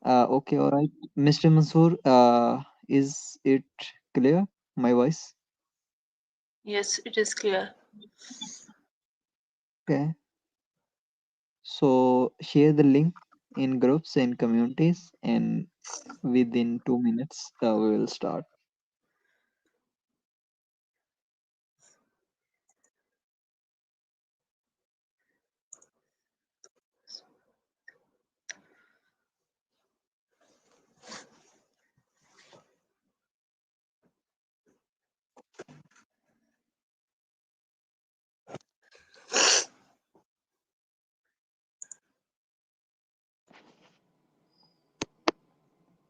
Okay, all right. Mr. Mansoor, is it clear? My voice? Yes, it is clear. Okay. So share the link in groups and communities, and within 2 minutes, we will start.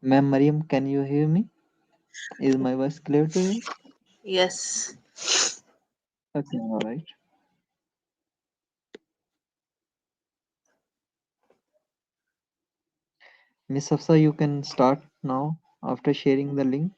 Ma'am Maryam, can you hear me? Is my voice clear to you? Yes. Okay, all right. Miss Hafsa, you can start now after sharing the link.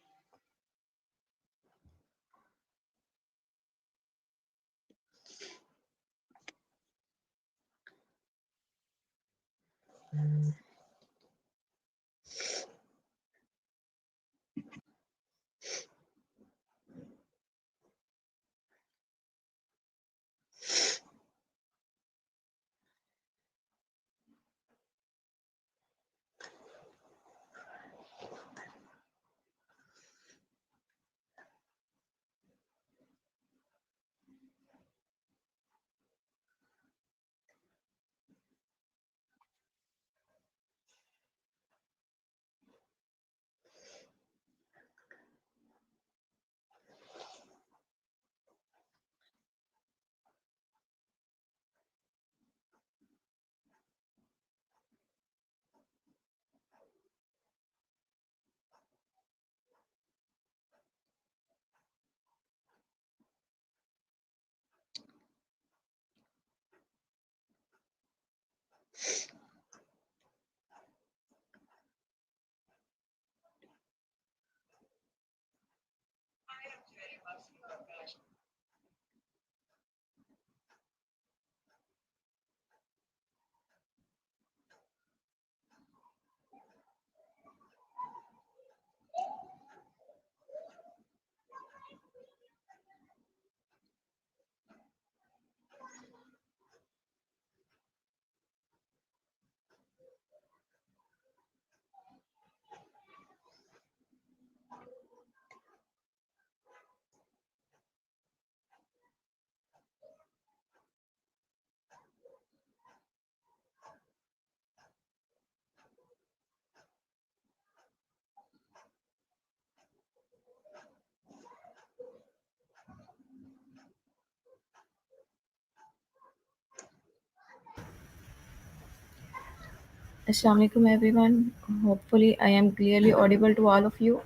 Assalamu alaikum everyone. Hopefully I am clearly audible to all of you.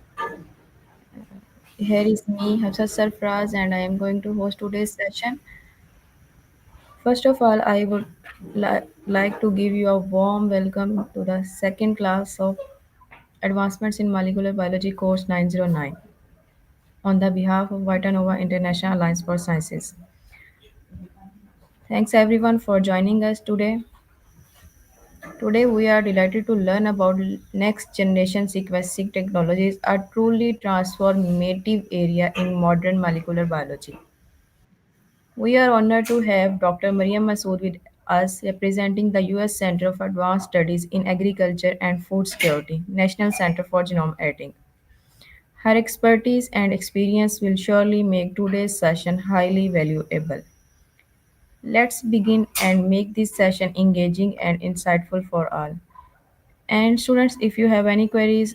Here is me, Hafsat Sarfraz, and I am going to host today's session. First of all, I would like to give you a warm welcome to the second class of Advancements in Molecular Biology course 909 on the behalf of Vitanova International Alliance for Sciences. Thanks everyone for joining us today. Today we are delighted to learn about next generation sequencing technologies, a truly transformative area in modern molecular biology. We are honored to have Dr. Maryam Masood with us representing the US Center for Advanced Studies in Agriculture and Food Security, National Center for Genome Editing. Her expertise and experience will surely make today's session highly valuable. Let's begin and make this session engaging and insightful for all. And students, if you have any queries,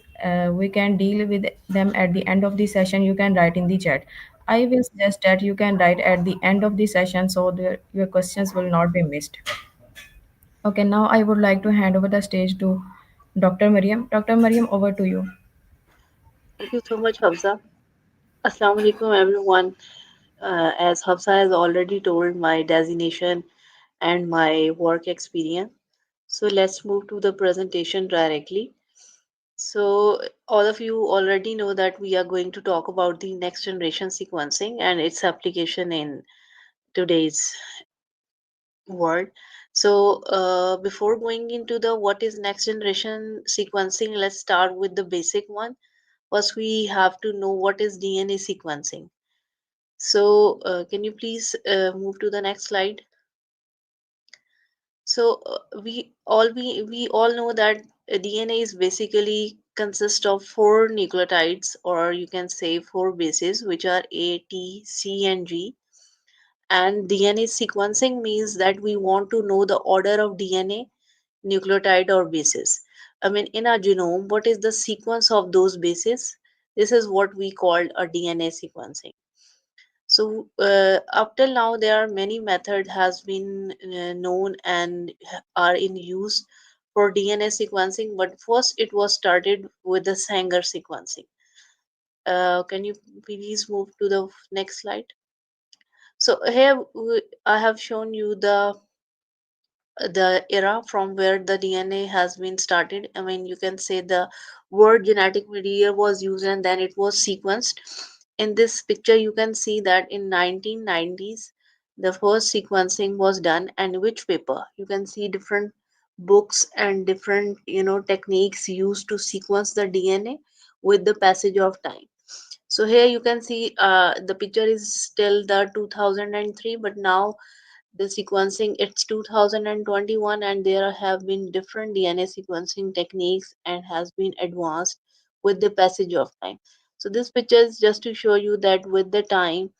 we can deal with them at the end of the session. You can write in the chat. I will suggest that you can write at the end of the session so that your questions will not be missed. Okay, now I would like to hand over the stage to Dr. Mariam. Dr. Mariam, over to you. Thank you so much, Hafsa. Assalamu alaikum, everyone. As Hafsa has already told my designation and my work experience. So let's move to the presentation directly. So all of you already know that we are going to talk about the next generation sequencing and its application in today's word. So before going into the what is next generation sequencing, let's start with the basic one. First, we have to know what is DNA sequencing. So can you please move to the next slide? So we all know that DNA is basically consists of four nucleotides, or you can say four bases, which are A, T, C, and G. And DNA sequencing means that we want to know the order of DNA nucleotide or bases. I mean, in our genome, what is the sequence of those bases? This is what we call a DNA sequencing. So up till now, there are many methods has been known and are in use for DNA sequencing. But first, it was started with the Sanger sequencing. Can you please move to the next slide? So here I have shown you the era from where the DNA has been started. I mean, you can say the word genetic material was used and then it was sequenced. In this picture, you can see that in 1990s, the first sequencing was done. And which paper? You can see different books and different, techniques used to sequence the DNA with the passage of time. So here you can see the picture is still the 2003, but now the sequencing it's 2021 and there have been different DNA sequencing techniques and has been advanced with the passage of time. So this picture is just to show you that with the time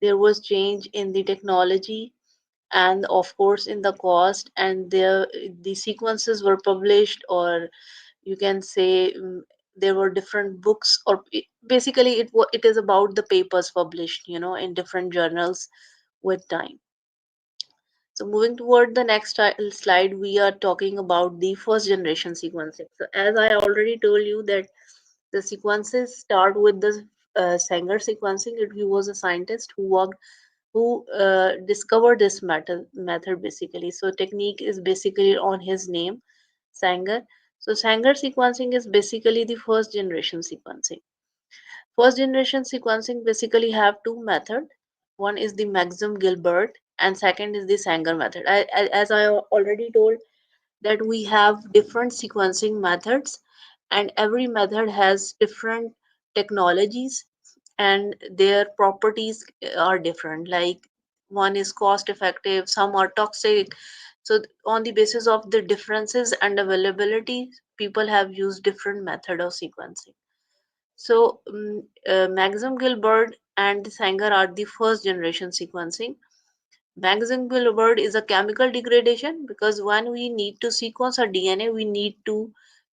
there was change in the technology and of course in the cost, and the sequences were published, or you can say there were different books, or basically it is about the papers published in different journals with time. So moving toward the next slide, we are talking about the first generation sequencing. So as I already told you that the sequences start with the Sanger sequencing. He was a scientist who discovered this method basically. So technique is basically on his name, Sanger. So Sanger sequencing is basically the first generation sequencing. First generation sequencing basically have two methods. One is the Maxim Gilbert and second is the Sanger method. As I already told that we have different sequencing methods and every method has different technologies and their properties are different. Like one is cost effective, some are toxic. So on the basis of the differences and availability, people have used different method of sequencing. So, Maxim Gilbert and Sanger are the first generation sequencing. Maxim Gilbert is a chemical degradation because when we need to sequence a DNA, we need to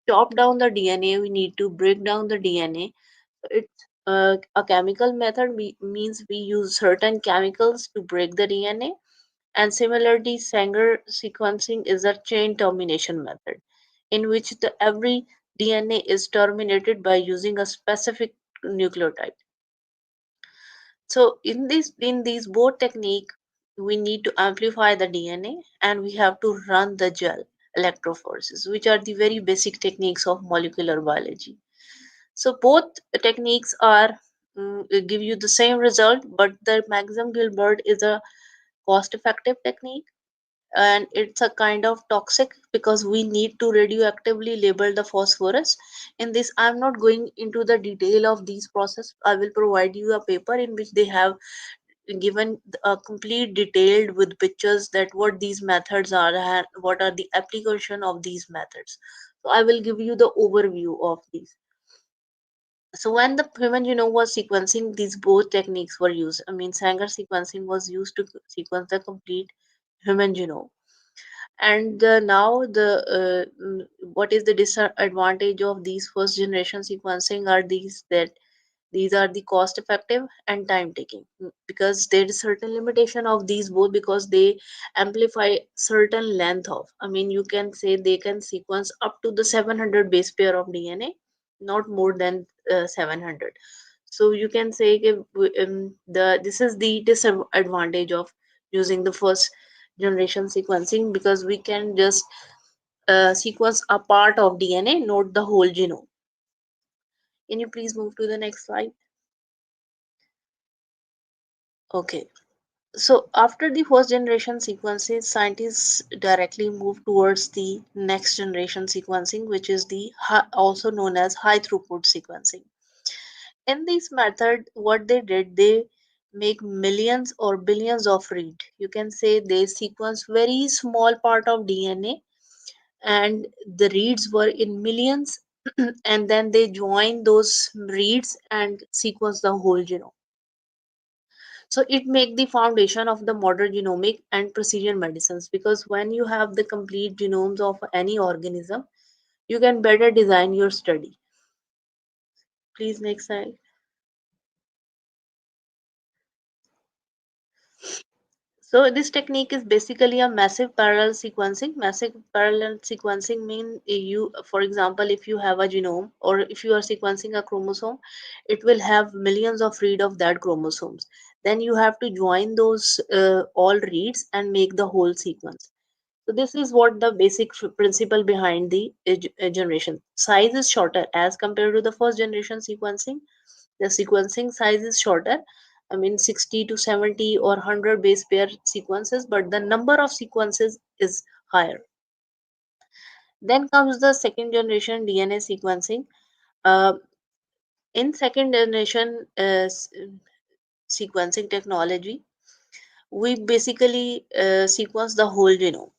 chop down the DNA, we need to break down the DNA. It's a chemical method means we use certain chemicals to break the DNA. And similarly, Sanger sequencing is a chain termination method in which every DNA is terminated by using a specific nucleotide. So in these both technique, we need to amplify the DNA and we have to run the gel electrophoresis, which are the very basic techniques of molecular biology. So both techniques are give you the same result, but the Maxim Gilbert is a cost effective technique and it's a kind of toxic because we need to radioactively label the phosphorus. In this I'm not going into the detail of these process. I will provide you a paper in which they have given a complete detailed with pictures that what these methods are and what are the application of these methods. So I will give you the overview of these. So when the human genome was sequencing, these both techniques were used. I mean, Sanger sequencing was used to sequence the complete human genome. And now what is the disadvantage of these first generation sequencing are these that these are the cost effective and time taking. Because there is certain limitation of these both because they amplify certain length of, I mean, you can say they can sequence up to the 700 base pair of DNA, not more than 700. So you can say the this is the disadvantage of using the first generation sequencing because we can just sequence a part of DNA, not the whole genome. Can you please move to the next slide? Okay. So after the first generation sequences, scientists directly move towards the next generation sequencing, which is the also known as high throughput sequencing. In this method, what they did, they make millions or billions of read. You can say they sequence very small part of DNA, and the reads were in millions, and then they join those reads and sequence the whole genome. So it make the foundation of the modern genomic and precision medicines, because when you have the complete genomes of any organism, you can better design your study. Please next slide. So this technique is basically a massive parallel sequencing. Massive parallel sequencing mean you, for example, if you have a genome or if you are sequencing a chromosome, it will have millions of read of that chromosomes. Then you have to join those all reads and make the whole sequence. So this is what the basic principle behind the generation. Size is shorter as compared to the first generation sequencing. The sequencing size is shorter. I mean 60 to 70 or 100 base pair sequences, but the number of sequences is higher. Then comes the second generation DNA sequencing. Uh, in second generation sequencing technology, we basically sequence the whole genome.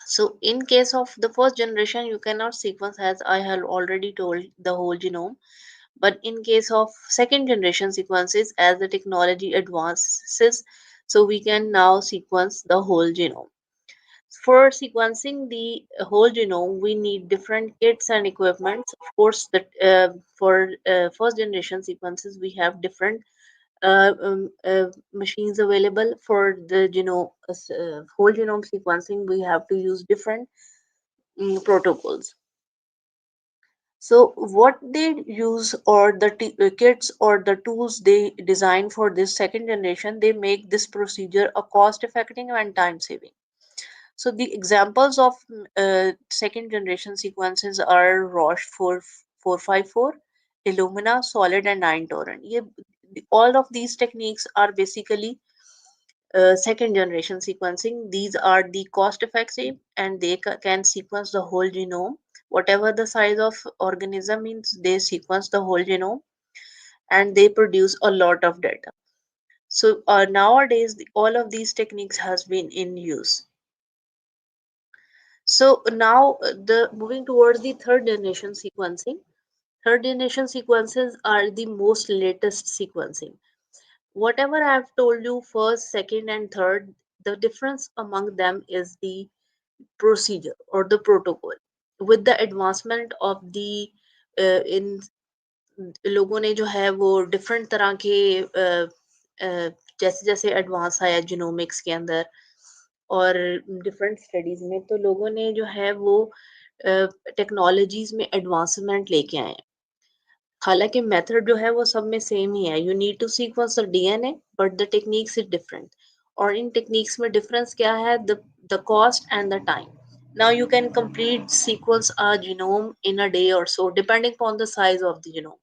So in case of the first generation, you cannot sequence, as I have already told, the whole genome. But in case of second generation sequences, as the technology advances, so we can now sequence the whole genome. For sequencing the whole genome, we need different kits and equipment. Of course, that for first generation sequences, we have different machines available. For the whole genome sequencing, we have to use different protocols. So what they use, or the kits or the tools they design for this second generation, they make this procedure a cost effective and time saving. So the examples of second generation sequences are Roche 454, Illumina, Solid, and 9 Torrent. All of these techniques are basically second generation sequencing. These are the cost effective, and they can sequence the whole genome. Whatever the size of organism means, they sequence the whole genome, and they produce a lot of data. So nowadays, all of these techniques has been in use. So now the moving towards the third generation sequencing. Third generation sequences are the most latest sequencing. Whatever I have told you, first, second, and third, the difference among them is the procedure or the protocol. With the advancement of the in लोगों ने जो है वो different तरह के जैसे जैसे advance आया जिनोमिक्स के अंदर और डिफरेंट स्टडीज में, तो लोगों ने जो है वो टेक्नोलॉजीज में एडवांसमेंट लेके आए हैं। हालांकि मेथड जो है वो सब में सेम ही है, you need to sequence the DNA, but the techniques is different. और इन टेक्निक्स में डिफरेंस क्या है, the cost and the time. Now you can complete sequence a genome in a day or so, depending upon the size of the genome.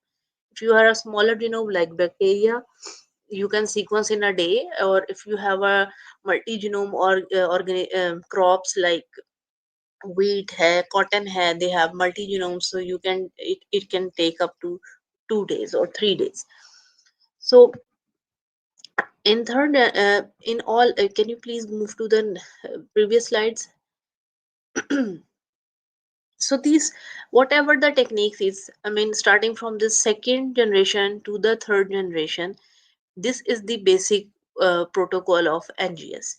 If you are a smaller genome like bacteria, you can sequence in a day. Or if you have a multi genome or crops like wheat hai, cotton hai, they have multi genomes, so it can take up to 2 days or 3 days. So in third in all can you please move to the previous slides? So these, whatever the techniques is, I mean starting from the second generation to the third generation, this is the basic protocol of NGS.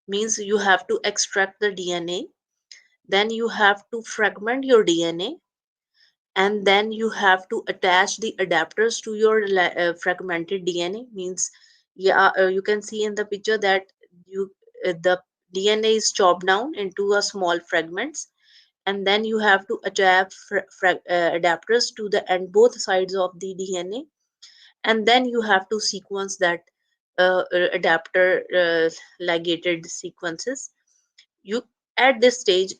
Means you have to extract the DNA, then you have to fragment your DNA, and then you have to attach the adapters to your fragmented DNA. Means yeah, you can see in the picture that you the DNA is chopped down into a small fragments, and then you have to attach adapters to the and both sides of the DNA, and then you have to sequence that adapter ligated sequences. You at this stage,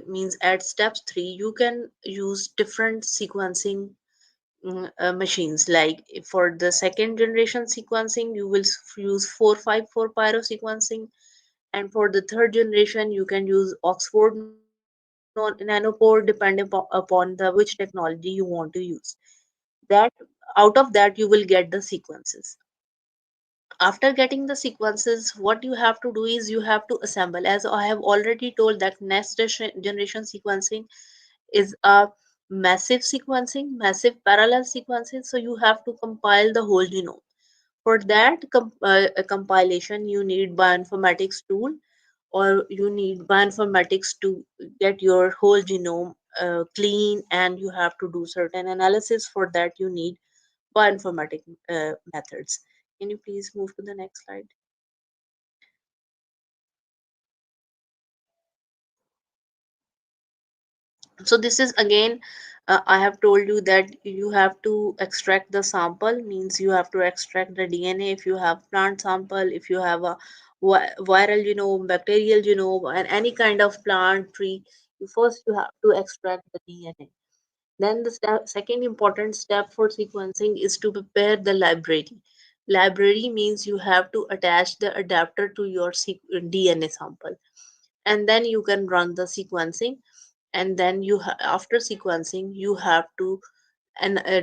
means at steps 3, you can use different sequencing machines. Like for the second generation sequencing, you will use 454 pyro sequencing, and for the third generation, you can use Oxford nanopore, depending upon the which technology you want to use. That out of that, you will get the sequences. After getting the sequences, what you have to do is you have to assemble. As I have already told, that next generation sequencing is a massive parallel sequencing. So you have to compile the whole genome. For that compilation, you need bioinformatics tool, or you need bioinformatics to get your whole genome clean, and you have to do certain analysis. For that, you need bioinformatic methods. Can you please move to the next slide? So this is again, I have told you that you have to extract the sample, means you have to extract the DNA. If you have plant sample, if you have a viral genome, bacterial genome, and any kind of plant tree, first you have to extract the DNA. Then the second important step for sequencing is to prepare the library. Library means you have to attach the adapter to your DNA sample, and then you can run the sequencing. And then after sequencing, you have to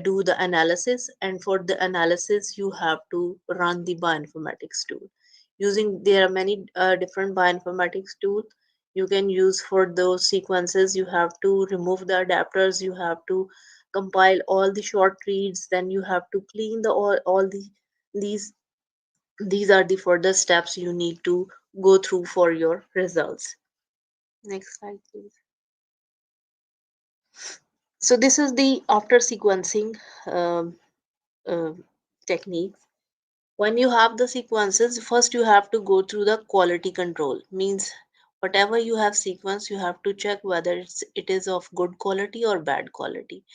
do the analysis, and for the analysis you have to run the bioinformatics tool. There are many different bioinformatics tools you can use. For those sequences, you have to remove the adapters, you have to compile all the short reads, then you have to clean all these these are the further steps you need to go through for your results. Next slide, please. So this is the after sequencing um, uh, technique. When you have the sequences, first you have to go through the quality control. Means whatever you have sequenced, you have to check whether it is of good quality or bad quality.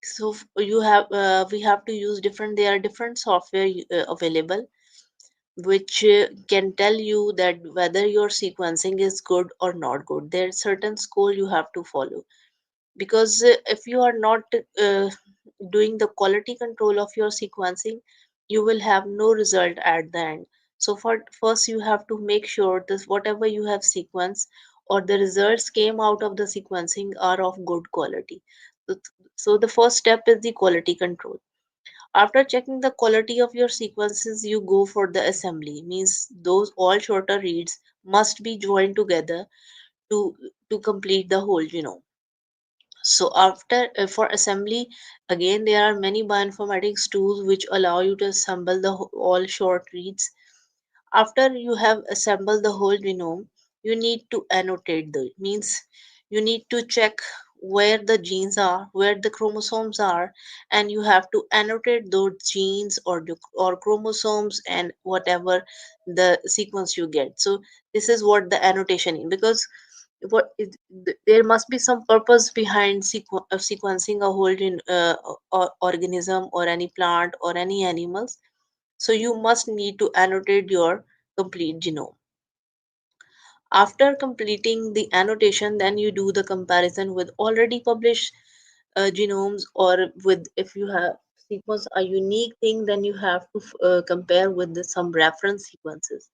So you have we have to use different. There are different software available, which can tell you that whether your sequencing is good or not good. There are certain score you have to follow, because if you are not doing the quality control of your sequencing, you will have no result at the end. So first you have to make sure that whatever you have sequenced or the results came out of the sequencing are of good quality. so, so the first step is the quality control. After checking the quality of your sequences, you go for the assembly. Means those all shorter reads must be joined together to complete the whole genome. So after for assembly, again there are many bioinformatics tools which allow you to assemble the all short reads. After you have assembled the whole genome, you need to annotate the, means you need to check where the genes are, where the chromosomes are, and you have to annotate those genes or chromosomes and whatever the sequence you get. So this is what the annotation is, because there must be some purpose behind sequencing a whole organism or any plant or any animals. So you must need to annotate your complete genome. After completing the annotation, then you do the comparison with already published genomes, or with, if you have sequence a unique thing, then you have to compare with some reference sequences.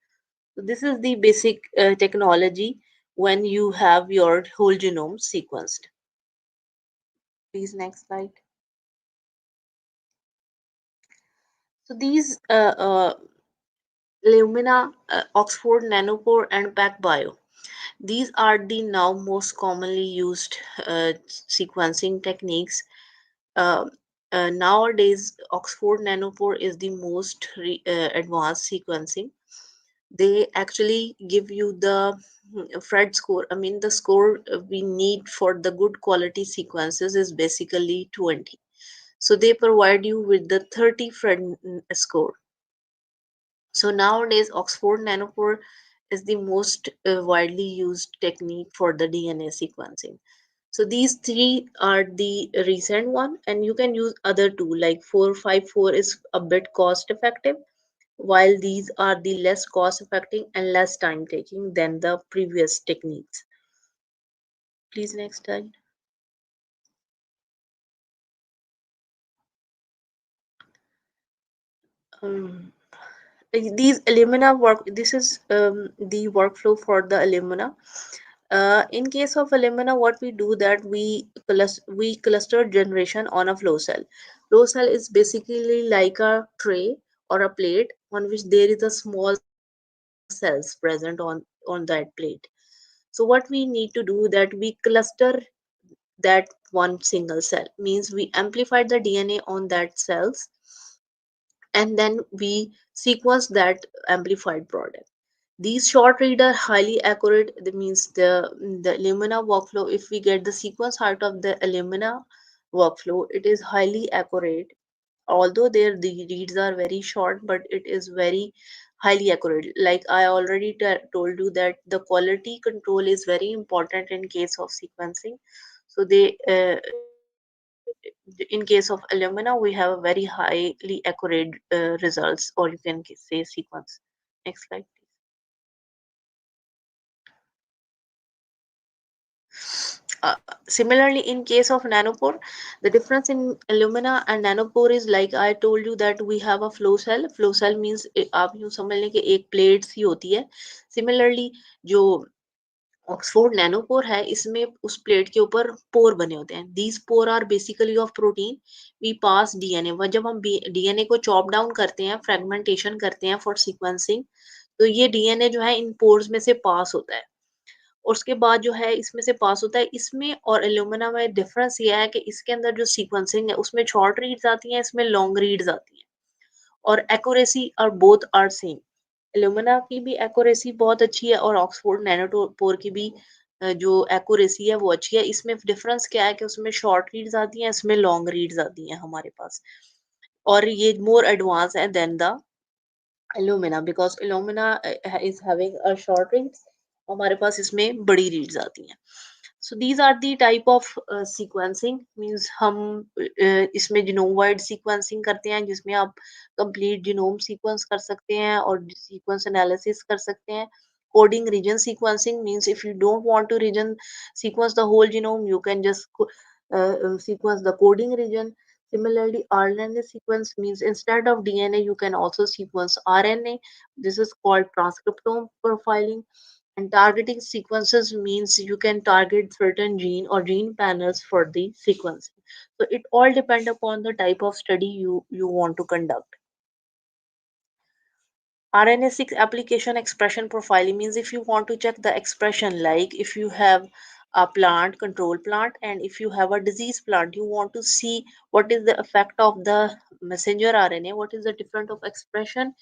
So this is the basic technology when you have your whole genome sequenced. Please, next slide. So these Lumina, Oxford Nanopore, and PacBio, these are the now most commonly used sequencing techniques. Uh, Nowadays, Oxford Nanopore is the most advanced sequencing. They actually give you the Fred score. I mean, the score we need for the good quality sequences is basically 20. So they provide you with the 30 Fred score. So nowadays, Oxford Nanopore is the most widely used technique for the DNA sequencing. So these three are the recent one, and you can use other two, like 454 is a bit cost effective, while these are the less cost effective and less time taking than the previous techniques. Please, next slide. Um, these Illumina work. This is the workflow for the Illumina. In case of Illumina, what we do that we cluster generation on a flow cell. Flow cell is basically like a tray or a plate on which there is a small cells present on that plate. So what we need to do that we cluster that one single cell, means we amplified the DNA on that cells, and then we sequence that amplified product. These short read are highly accurate. That means the Illumina workflow, if we get the sequence out of the Illumina workflow, it is highly accurate. Although there the reads are very short, but it is very highly accurate. Like I already told you that the quality control is very important in case of sequencing. So they in case of Illumina, we have a very highly accurate results, or you can say sequence. Next slide, please. Similarly, in case of nanopore, the difference in Illumina and nanopore is like I told you that we have a flow cell. Flow cell means आप यूँ समझ लें कि एक plate सी होती है. Similarly, जो Oxford Nanopore है, इसमें उस प्लेट के ऊपर पोर बने होते हैं. These pores are basically of protein. We pass DNA, जब हम डीएनए को चॉप डाउन करते हैं, फ्रेगमेंटेशन करते हैं फॉर सीक्वेंसिंग, तो ये डीएनए जो है इन पोर्स में से पास होता है. और उसके बाद जो है इसमें से पास होता है. इसमें और एल्यूमिना में डिफरेंस ये है कि इसके अंदर जो सीक्वेंसिंग है उसमें शॉर्ट रीड्स आती हैं, इसमें लॉन्ग रीड्स आती हैं, और एक्यूरेसी और बोथ आर सेम. एल्यूमिना की भी एक्यूरेसी बहुत अच्छी है और ऑक्सफोर्ड नैनोपोर की भी जो एक्यूरेसी है वो अच्छी है. इसमें डिफरेंस क्या है कि उसमें शॉर्ट रीड्स आती हैं, इसमें लॉन्ग रीड्स आती हैं हमारे पास. और ये मोर एडवांस है than the Illumina, because Illumina is having a short reads, हमारे पास इसमें बड़ी reads आती हैं. So these are the type of sequencing, means हम इसमें genome wide sequencing करते हैं जिसमें आप complete genome sequence कर सकते हैं और sequence analysis कर सकते हैं. Coding region sequencing means if you don't want to region sequence the whole genome, you can just sequence the coding region. Similarly, RNA sequence means instead of DNA, you can also sequence RNA. This is called transcriptome profiling. And targeting sequences means you can target certain gene or gene panels for the sequencing. So it all depends upon the type of study you want to conduct. RNA-seq application expression profiling means if you want to check the expression, like if you have a plant, control plant, and if you have a disease plant, you want to see what is the effect of the messenger RNA, what is the difference of expression,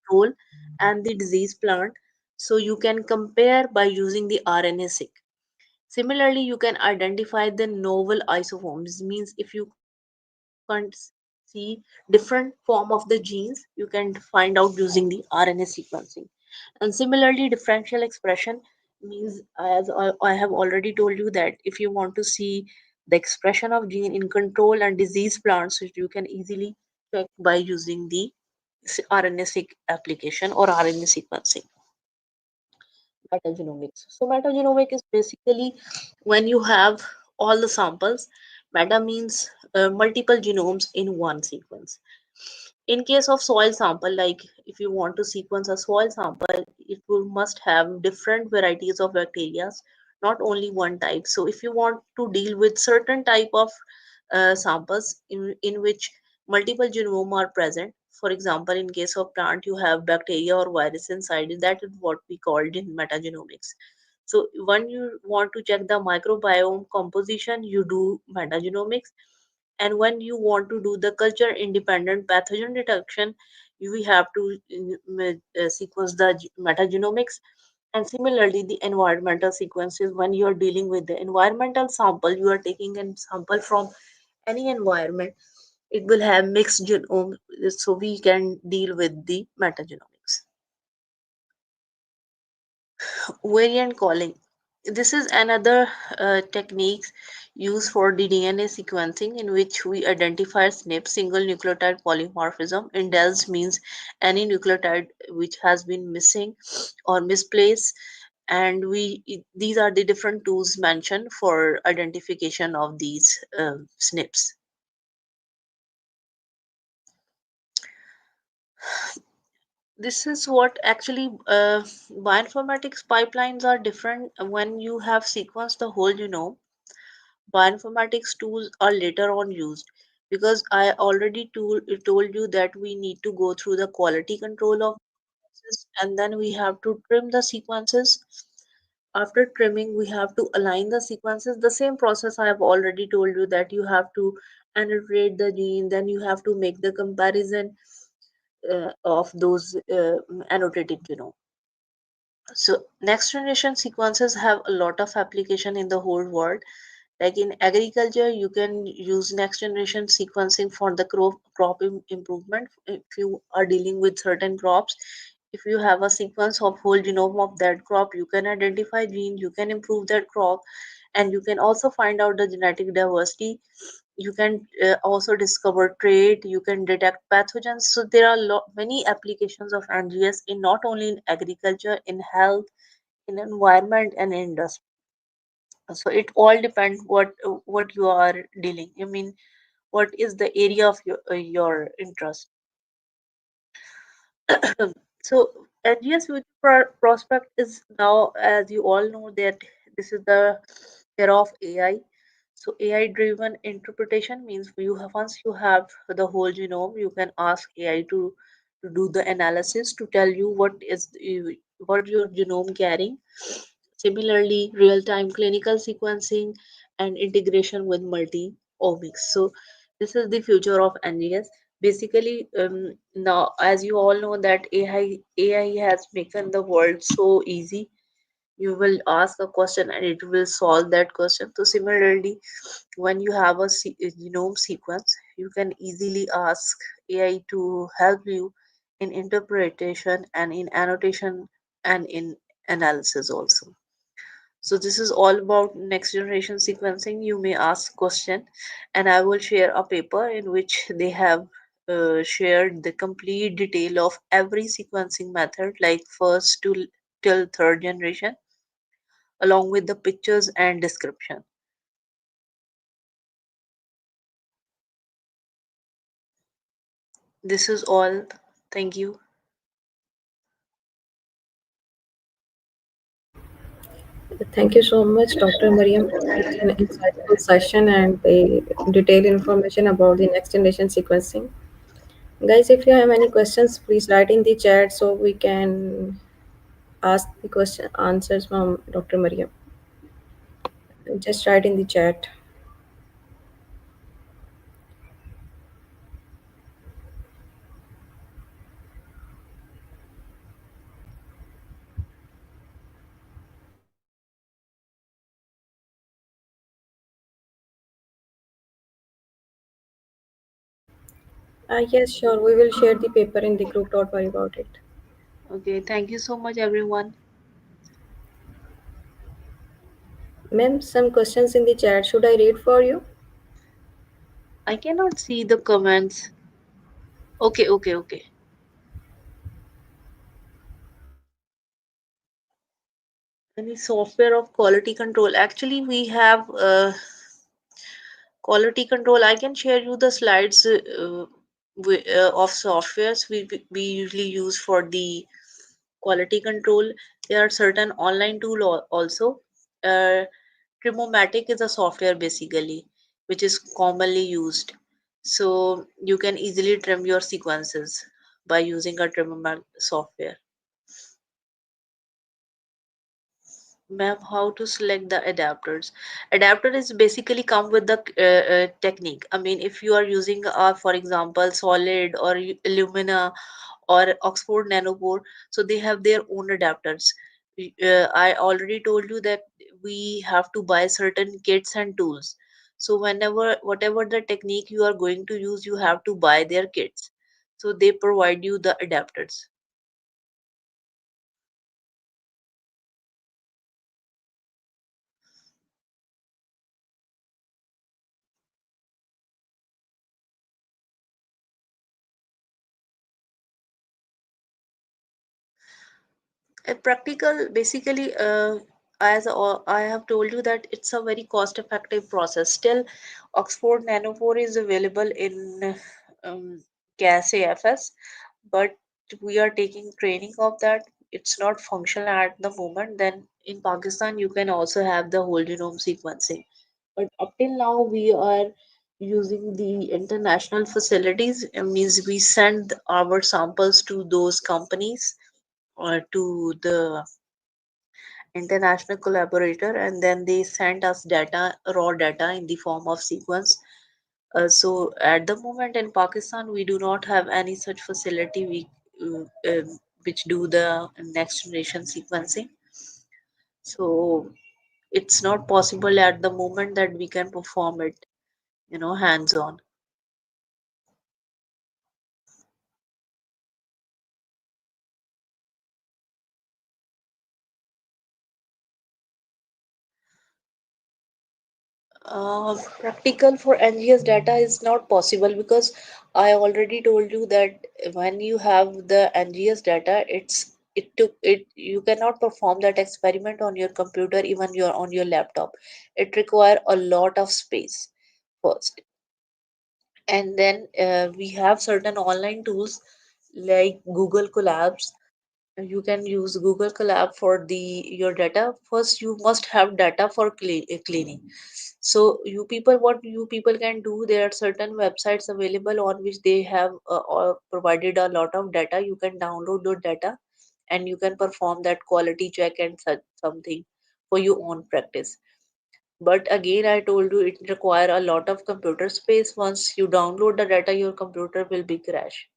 control, and the disease plant. So you can compare by using the RNA-seq. Similarly, you can identify the novel isoforms. Means if you can't see different form of the genes, you can find out using the RNA sequencing. And similarly, differential expression means, as I have already told you, that if you want to see the expression of gene in control and disease plants, so you can easily check by using the RNA-seq application or RNA sequencing. Metagenomics. So metagenomic is basically when you have all the samples. Meta means multiple genomes in one sequence. In case of soil sample, like if you want to sequence a soil sample, it will must have different varieties of bacteria, not only one type. So if you want to deal with certain type of samples in which multiple genome are present, for example, in case of plant, you have bacteria or virus inside it. That is what we called in metagenomics. So when you want to check the microbiome composition, you do metagenomics. And when you want to do the culture independent pathogen detection, you have to sequence the metagenomics. And similarly, the environmental sequences, when you are dealing with the environmental sample, you are taking a sample from any environment, it will have mixed genome, so we can deal with the metagenomics. Variant calling. This is another technique used for the DNA sequencing in which we identify SNP, single nucleotide polymorphism. Indels means any nucleotide which has been missing or misplaced. And these are the different tools mentioned for identification of these SNPs. This is what actually bioinformatics pipelines are different when you have sequenced the whole genome. Bioinformatics tools are later on used because I already told you that we need to go through the quality control of sequences, and then we have to trim the sequences. After trimming, we have to align the sequences. The same process I have already told you, that you have to annotate the gene, then you have to make the comparison of those annotated genome. So next generation sequences have a lot of application in the whole world. Like in agriculture, you can use next generation sequencing for the improvement. If you are dealing with certain crops, if you have a sequence of whole genome of that crop, you can identify gene, you can improve that crop, and you can also find out the genetic diversity. You can also discover trait, you can detect pathogens. So there are many applications of NGS in not only in agriculture, in health, in environment, and in industry. So it all depends what you are dealing. I mean, what is the area of your interest. So NGS future prospect is now, as you all know, that this is the era of AI. So AI driven interpretation means once you have the whole genome, you can ask AI to do the analysis to tell you what your genome carrying. Similarly, real time clinical sequencing and integration with multi omics. So this is the future of NGS. Basically, now as you all know that AI has making the world so easy. You will ask a question and it will solve that question. So similarly, when you have a genome sequence, you can easily ask AI to help you in interpretation and in annotation and in analysis also. So this is all about next generation sequencing. You may ask question, and I will share a paper in which they have shared the complete detail of every sequencing method, like first to till third generation, along with the pictures and description. This is all. Thank you. Thank you so much, Dr. Maryam, for such an insightful session and the detailed information about the next generation sequencing. Guys, if you have any questions, please write in the chat so we can ask the question answers from Dr. Maryam. Just write in the chat. Yes, sure. We will share the paper in the group. Don't worry about it. Okay, thank you so much, everyone. Ma'am, some questions in the chat. Should I read for you? I cannot see the comments. Okay, okay, okay. Any software of quality control? Actually, we have quality control. I can share you the slides of softwares we usually use for the quality control. There are certain online tool also. uh, Trimomatic is a software basically which is commonly used, so you can easily trim your sequences by using a Trimomatic software. Ma'am, how to select the adapters? Adapter is basically come with the technique. I mean, if you are using, for example, solid or Lumina or Oxford Nanopore, so they have their own adapters. I already told you that we have to buy certain kits and tools. So whenever, whatever the technique you are going to use, you have to buy their kits. So they provide you the adapters. A practical, basically, I have told you that it's a very cost effective process. Still, Oxford Nanopore is available in CAS-AFS. but we are taking training of that. It's not functional at the moment. Then in Pakistan you can also have the whole genome sequencing, but up till now we are using the international facilities. It means we send our samples to those companies or to the international collaborator, and then they send us data, raw data in the form of sequence. So at the moment in Pakistan, we do not have any such facility which do the next generation sequencing. So it's not possible at the moment that we can perform it, hands on. Practical for NGS data is not possible because I already told you that when you have the NGS data, you cannot perform that experiment on your computer, even on your laptop. It require a lot of space first, and then we have certain online tools like Google Colabs. You can use Google Colab for the your data. First you must have data for cleaning. So what you people can do, there are certain websites available on which they have provided a lot of data. You can download the data and you can perform that quality check and such something for your own practice. But again, I told you it require a lot of computer space. Once you download the data, your computer will be crash.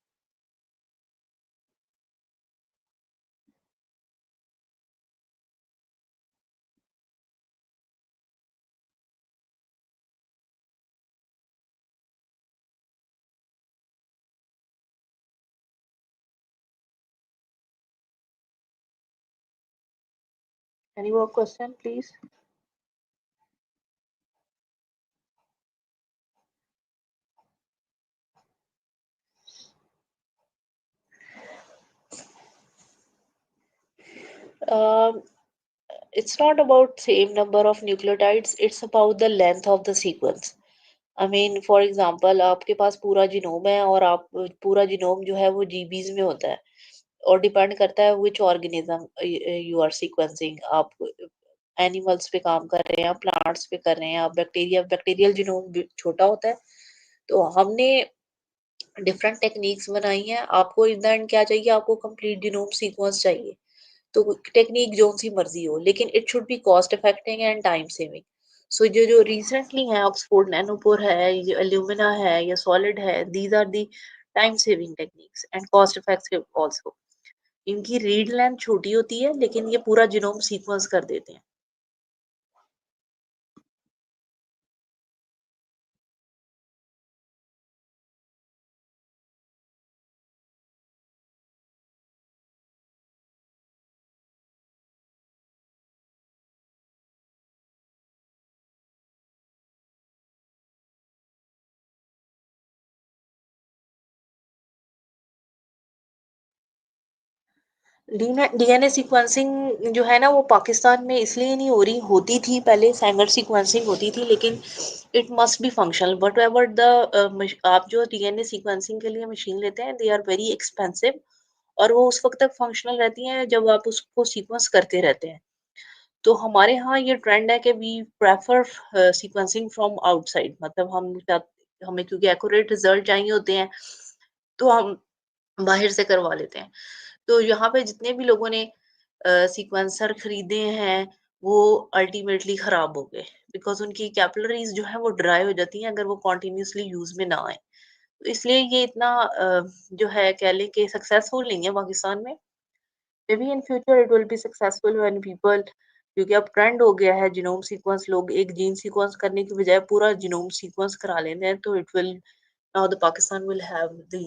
Any more question, please? Um, it's not about same number of nucleotides, it's about the length of the sequence. I mean, for example, आपके पास पूरा genome है और आप पूरा genome जो है वो GBs में होता है, और डिपेंड करता है which organism you are sequencing. आप एनिमल्स पे काम कर रहे हैं, आप प्लांट्स पे कर रहे हैं, आप बैक्टीरियल जीनोम छोटा होता है। तो हमने डिफरेंट टेक्निक्स बनाई हैं। आपको इन द एंड क्या चाहिए? आपको कंप्लीट जीनोम सीक्वेंस चाहिए। तो टेक्निक जो सी मर्जी हो, लेकिन it should be cost effective and time saving. So जो जो रिसेंटली है, ऑक्सफोर्ड नैनोपोर है, ये एल्यूमिना है या सॉलिड है, these are the time saving techniques and cost effective also. इनकी रीड लेंथ छोटी होती है, लेकिन ये पूरा जीनोम सीक्वेंस कर देते हैं। डीएनए सीक्वेंसिंग जो है ना, वो पाकिस्तान में इसलिए नहीं हो रही, होती थी पहले सैंगर सीक्वेंसिंग होती थी, लेकिन it must be functional. But ever the आप जो डीएनए सीक्वेंसिंग के लिए मशीन लेते हैं, दे आर वेरी एक्सपेंसिव, और वो उस वक्त तक फंक्शनल रहती हैं जब आप उसको सीक्वेंस करते रहते हैं। तो हमारे यहाँ ये ट्रेंड है कि we prefer sequencing from outside. मतलब हमें क्योंकि एक्यूरेट रिजल्ट चाहिए होते हैं, तो हम बाहर से करवा लेते हैं। तो यहाँ पे जितने भी लोगों ने सीक्वेंसर खरीदे हैं, वो अल्टीमेटली खराब हो गए, बिकॉज उनकी कैपिलरीज जो है वो ड्राई हो जाती हैं अगर वो कॉन्टिन्यूसली यूज में ना आए। तो इसलिए ये इतना जो है कह लें कि सक्सेसफुल नहीं है पाकिस्तान में। May be in future it will be successful when people, क्योंकि अब ट्रेंड हो गया है जीनोम सीक्वेंस, लोग एक जीन सीक्वेंस करने की बजाय पूरा जीनोम सीक्वेंस करा लेते हैं। तो it will, now the Pakistan will have the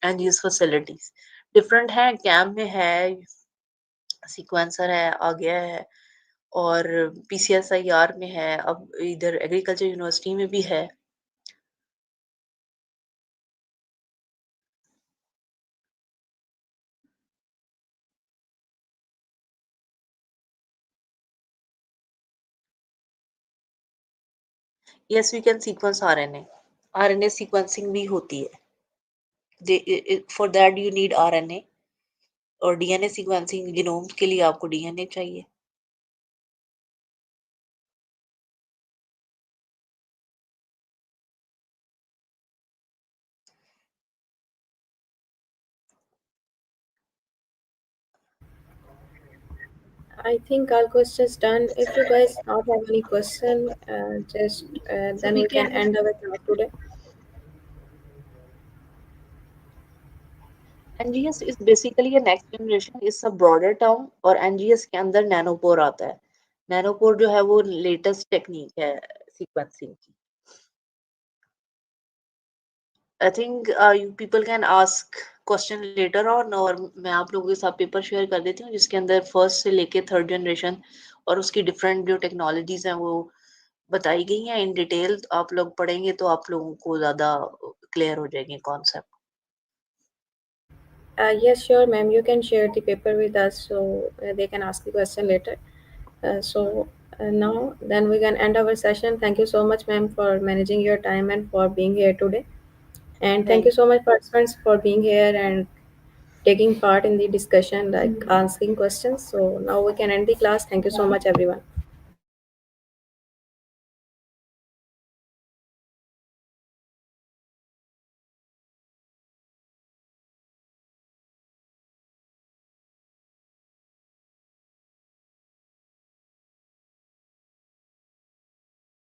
NGS facilities. Different है, कैम में है, सीक्वेंसर है आ गया है, और पीसीएसआईआर में है, अब इधर एग्रीकल्चर यूनिवर्सिटी में भी है। Yes, we can sequence RNA. RNA sequencing भी होती है। For that you need RNA, और DNA sequencing genomes के लिए आपको DNA चाहिए. I think our questions done. If you guys not have any question, just So then we we can can, end our talk today. NGS is basically a next generation, is a broader term, और NGS के अंदर Nanopore आता है. Nanopore जो है वो latest technique है sequencing की. I think you people can ask question later on, और मैं आप लोगों के साथ पेपर शेयर कर देती हूँ जिसके अंदर फर्स्ट से लेके थर्ड जनरेशन और उसकी डिफरेंट जो टेक्नोलॉजीज हैं वो बताई गई हैं इन डिटेल. आप लोग पढ़ेंगे तो आप लोगों को ज़्यादा क्लियर हो जाएंगे concept. Yes, sure, ma'am. You can share the paper with us so they can ask the question later. Now, then we can end our session. Thank you so much, ma'am, for managing your time and for being here today. And thank you Thank so much, participants, for being here and taking part in the discussion, like asking questions. So now we can end the class. Thank you so much, everyone.